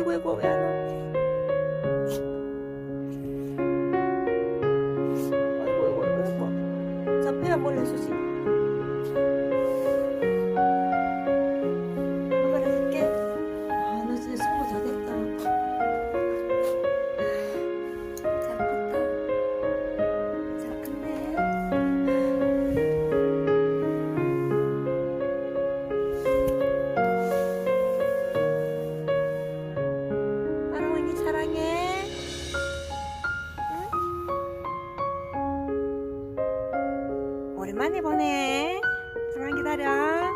아이고 아이고 왜 안 와? 아이고 아이고 아이고. 자 빼야 뭘 해주지? 누가 해줄게? 아, 너 진짜 승부 다 됐다. 잘 컸다. 잘 컸네. 할아버지 사랑해. 응? 오랜만에 보네. 잠깐 기다려.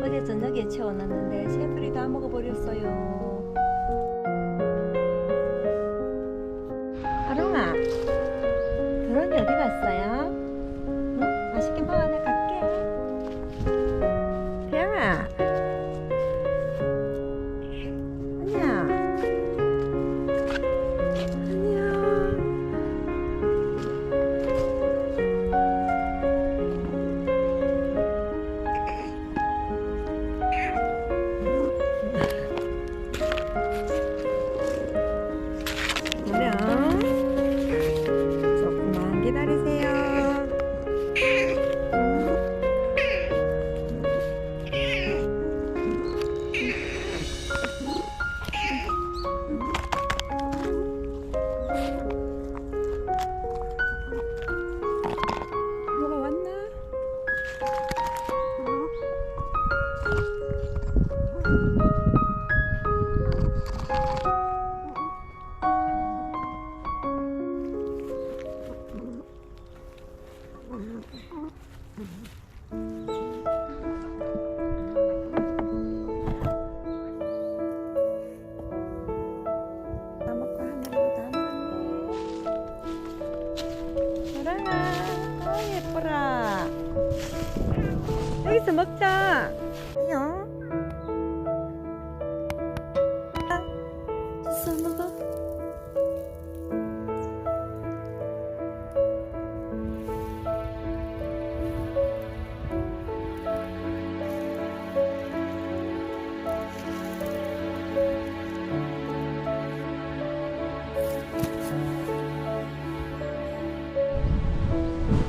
어제 저녁에 채워놨는데 새들이 다 먹어버렸어요. 아롱아, 도롱이 어디 갔어요? 응? 맛있게 먹어, 내가 갈게. 태양아, 안녕. 안녕. 그럼 조금만 기다리세요. 뭐가 왔나? 다 먹고 하늘이도 다 먹었네. 노랑아, 아 예뻐라. 여기서 먹자. 안녕. 주스 먹어.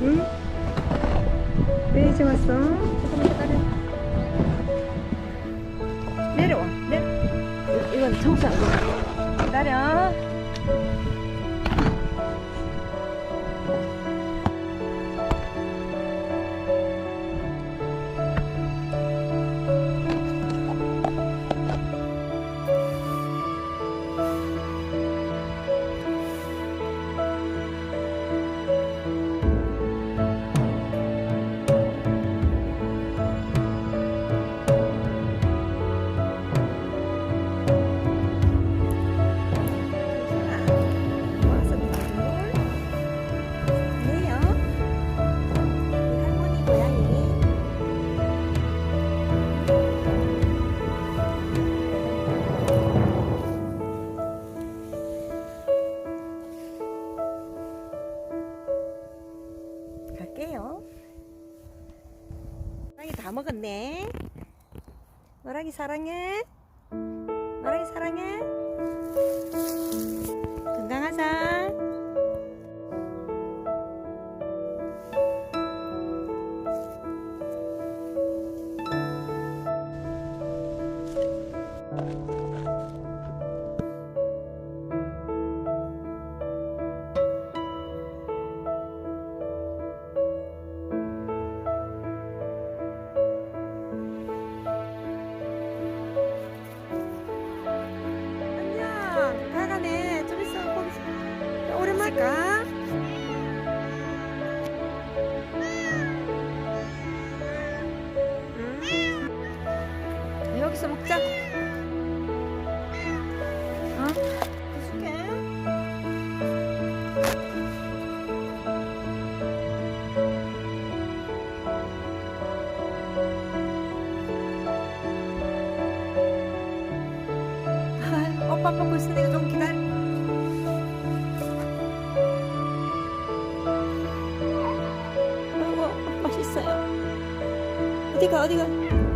응? 왜 이제 왔어? 조금만 기다려. 내려와. 이건 청소하고 기다려. 갈게요. 노랑이 다 먹었네. 노랑이 사랑해. 노랑이 사랑해. 건강하자. 가가네. 좀 있어 보기. 오랜만에 가. 여기서 먹자. 어? 해줄게. 어디가 어디가?